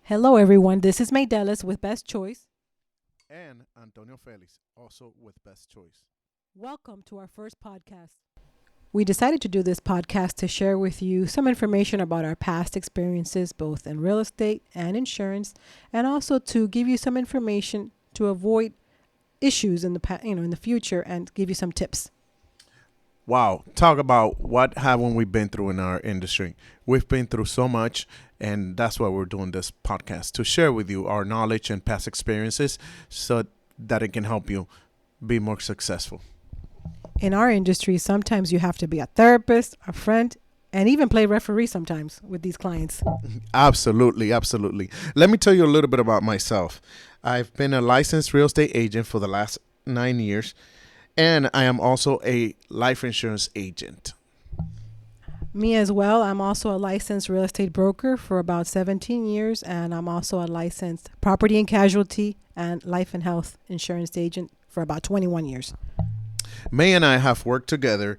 Hello, everyone. This is Maydelis with Best Choice. And Antonio Felix, also with Best Choice. Welcome to our first podcast. We decided to do this podcast to share with you some information about our past experiences, both in real estate and insurance, and also to give you some information to avoid issues in the future, and give you some tips. Wow, talk about what haven't we been through in our industry. We've been through so much, and that's why we're doing this podcast to share with you our knowledge and past experiences so that it can help you be more successful. In our industry, sometimes you have to be a therapist, a friend, and even play referee sometimes with these clients. Absolutely, absolutely. Let me tell you a little bit about myself. I've been a licensed real estate agent for the last 9 years, and I am also a life insurance agent. Me as well. I'm also a licensed real estate broker for about 17 years, and I'm also a licensed property and casualty and life and health insurance agent for about 21 years. May and I have worked together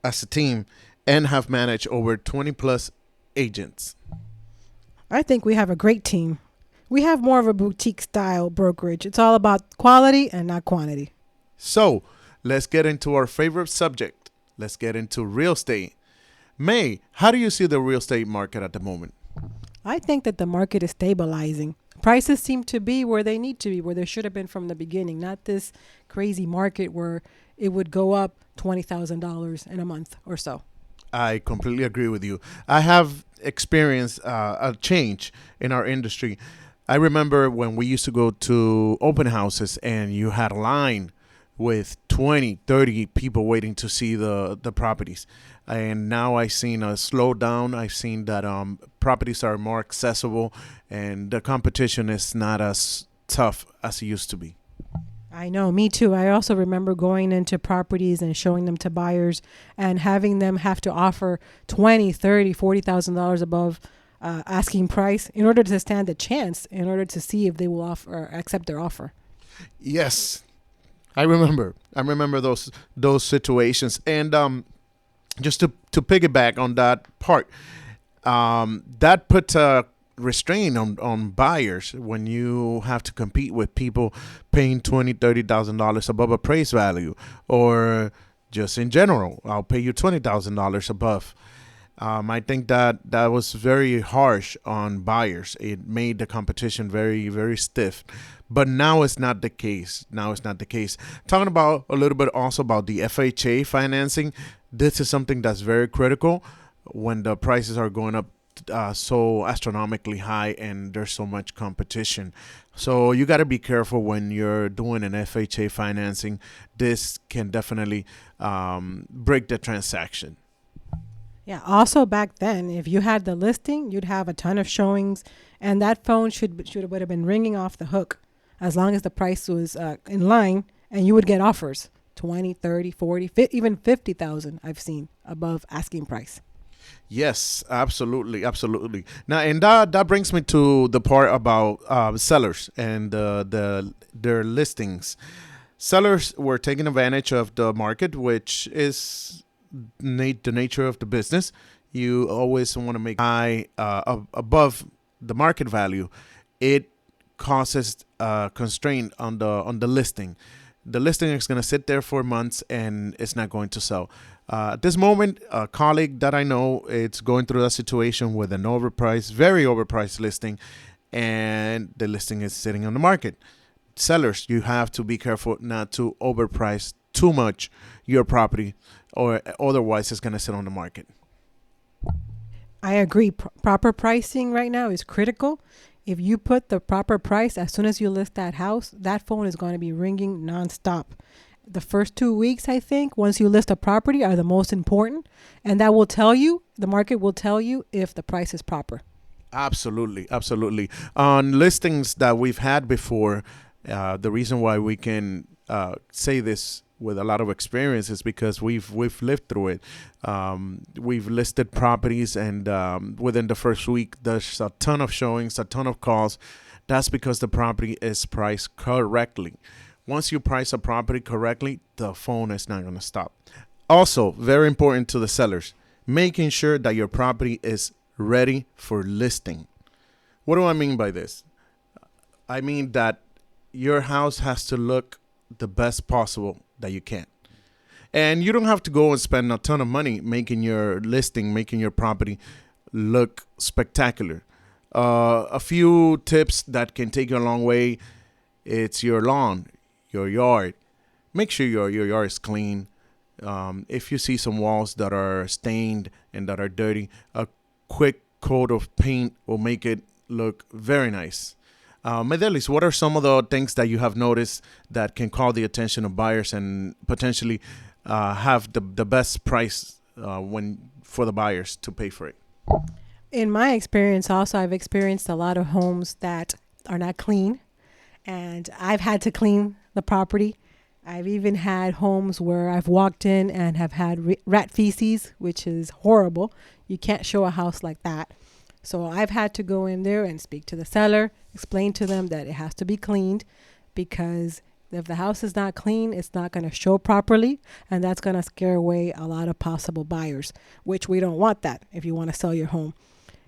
as a team and have managed over 20 plus agents. I think we have a great team. We have more of a boutique style brokerage. It's all about quality and not quantity. So let's get into our favorite subject. Let's get into real estate. May, how do you see the real estate market at the moment? I think that the market is stabilizing. Prices seem to be where they need to be, where they should have been from the beginning, not this crazy market where it would go up $20,000 in a month or so. I completely agree with you. I have experienced a change in our industry. I remember when we used to go to open houses and you had a line with 20, 30 people waiting to see the properties. And now I've seen a slowdown. I've seen that properties are more accessible and the competition is not as tough as it used to be. I know, me too. I also remember going into properties and showing them to buyers and having them have to offer 20, 30, $40,000 above asking price in order to stand a chance, in order to see if they will offer or accept their offer. Yes, I remember. I remember those situations. And just to piggyback on that part, that puts a restraint on buyers when you have to compete with people paying $20,000, $30,000 above appraised value, or just in general, I'll pay you $20,000 above. I think that was very harsh on buyers. It made the competition very, very stiff. But now it's not the case. Now it's not the case. Talking about a little bit also about the FHA financing, this is something that's very critical when the prices are going up so astronomically high and there's so much competition. So you got to be careful when you're doing an FHA financing. This can definitely break the transaction. Yeah. Also, back then, if you had the listing, you'd have a ton of showings, and that phone should would have been ringing off the hook, as long as the price was in line, and you would get offers 20, 30, 40, even 50,000. I've seen above asking price. Yes, absolutely, absolutely. Now, and that brings me to the part about sellers and their listings. Sellers were taking advantage of the market, which is the nature of the business. You always want to make high above the market value. It causes constraint on the listing. The listing is going to sit there for months and it's not going to sell. At this moment, a colleague that I know it's going through a situation with an overpriced, very overpriced listing, and the listing is sitting on the market. Sellers, you have to be careful not to overprice too much your property, or otherwise it's going to sit on the market. I agree. Proper pricing right now is critical. If you put the proper price as soon as you list that house, that phone is going to be ringing nonstop. The first 2 weeks, I think, once you list a property, are the most important, and that will tell you, the market will tell you if the price is proper. Absolutely, absolutely. On listings that we've had before, the reason why we can say this with a lot of experience is because we've lived through it. We've listed properties, and within the first week, there's a ton of showings, a ton of calls. That's because the property is priced correctly. Once you price a property correctly, the phone is not going to stop. Also, very important to the sellers, making sure that your property is ready for listing. What do I mean by this? I mean that your house has to look the best possible that you can. And you don't have to go and spend a ton of money making your listing, making your property look spectacular. A few tips that can take you a long way. It's your lawn, your yard. Make sure your yard is clean. If you see some walls that are stained and that are dirty, a quick coat of paint will make it look very nice. Medelis, what are some of the things that you have noticed that can call the attention of buyers and potentially have the best price when for the buyers to pay for it? In my experience, also, I've experienced a lot of homes that are not clean, and I've had to clean the property. I've even had homes where I've walked in and have had rat feces, which is horrible. You can't show a house like that. So I've had to go in there and speak to the seller, explain to them that it has to be cleaned, because if the house is not clean, it's not going to show properly, and that's going to scare away a lot of possible buyers, which we don't want that if you want to sell your home.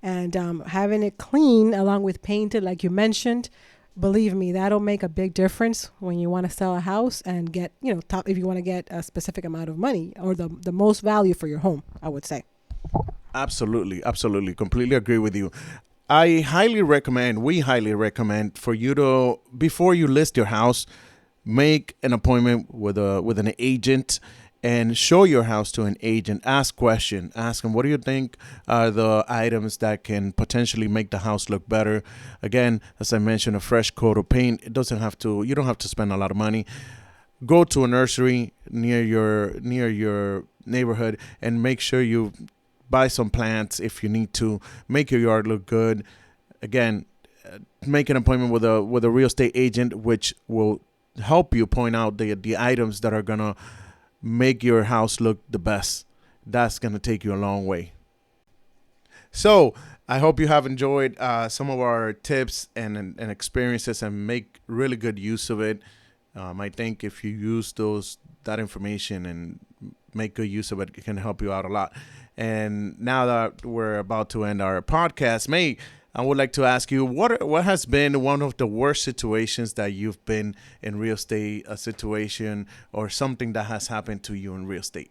And having it clean along with painted, like you mentioned, believe me, that'll make a big difference when you want to sell a house and get, top, if you want to get a specific amount of money or the most value for your home, I would say. Absolutely, absolutely. Completely agree with you. We highly recommend for you to, before you list your house, make an appointment with an agent and show your house to an agent. Ask question. Ask them, what do you think are the items that can potentially make the house look better? Again, as I mentioned, a fresh coat of paint. You don't have to spend a lot of money. Go to a nursery near your neighborhood and make sure you buy some plants if you need to. Make your yard look good. Again, make an appointment with a real estate agent, which will help you point out the items that are gonna make your house look the best. That's gonna take you a long way. So I hope you have enjoyed some of our tips and experiences and make really good use of it. I think if you use that information and make good use of it, it can help you out a lot. And now that we're about to end our podcast, I would like to ask you what has been one of the worst situations that you've been in real estate, a situation or something that has happened to you in real estate?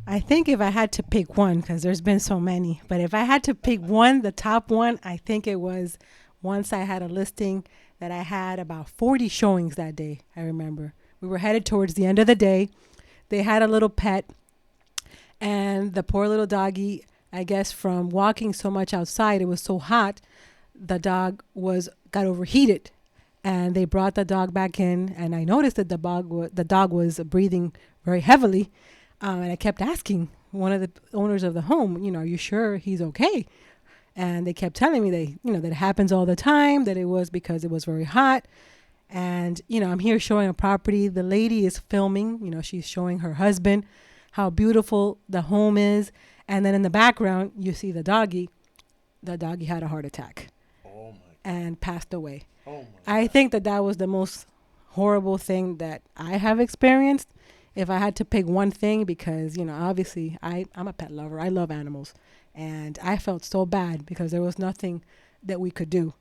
I think if I had to pick one, because there's been so many, but if I had to pick one, the top one, I think it was once I had a listing that I had about 40 showings that day. I remember we were headed towards the end of the day. They had a little pet, and the poor little doggy, I guess from walking so much outside, it was so hot, the dog got overheated, and they brought the dog back in, and I noticed that the dog was breathing very heavily, and I kept asking one of the owners of the home, are you sure he's okay? And they kept telling me that it happens all the time, that it was because it was very hot. And, I'm here showing a property. The lady is filming, she's showing her husband how beautiful the home is. And then in the background, you see the doggy. The doggy had a heart attack and passed away. I think that was the most horrible thing that I have experienced. If I had to pick one thing, because, obviously I'm a pet lover. I love animals. And I felt so bad because there was nothing that we could do.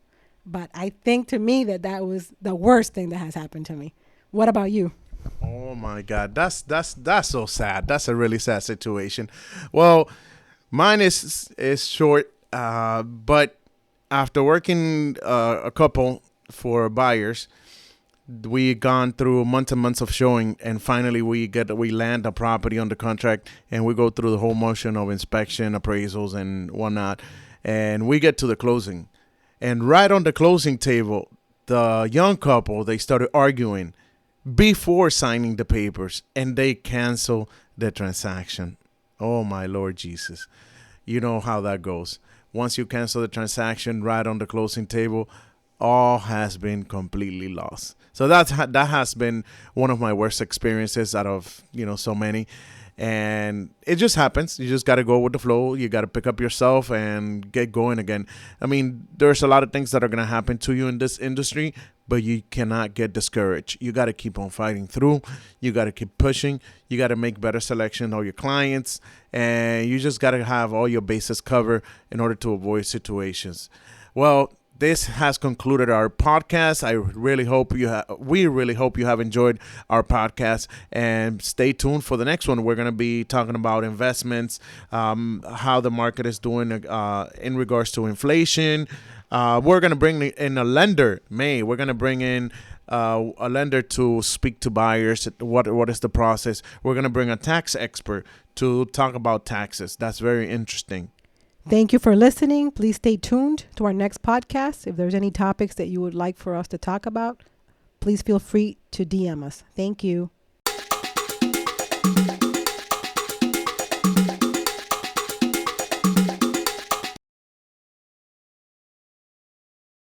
But I think to me that was the worst thing that has happened to me. What about you? Oh my God, that's so sad. That's a really sad situation. Well, mine is short, but after working a couple for buyers, we gone through months and months of showing, and finally we land a property under contract, and we go through the whole motion of inspection, appraisals, and whatnot, and we get to the closing, and right on the closing table, the young couple, they started arguing before signing the papers, and they cancel the transaction. Oh my Lord Jesus, you know how that goes. Once you cancel the transaction right on the closing table, all has been completely lost. So that has been one of my worst experiences out of so many, and it just happens. You just got to go with the flow. You got to pick up yourself and get going again. I mean, there's a lot of things that are gonna happen to you in this industry, but you cannot get discouraged. You got to keep on fighting through. You got to keep pushing. You got to make better selection of your clients, and you just got to have all your bases covered in order to avoid situations. Well, this has concluded our podcast. I really hope we really hope you have enjoyed our podcast, and stay tuned for the next one. We're going to be talking about investments, how the market is doing in regards to inflation. We're going to bring in a lender. We're going to bring in a lender to speak to buyers. What is the process? We're going to bring a tax expert to talk about taxes. That's very interesting. Thank you for listening. Please stay tuned to our next podcast. If there's any topics that you would like for us to talk about, please feel free to DM us. Thank you.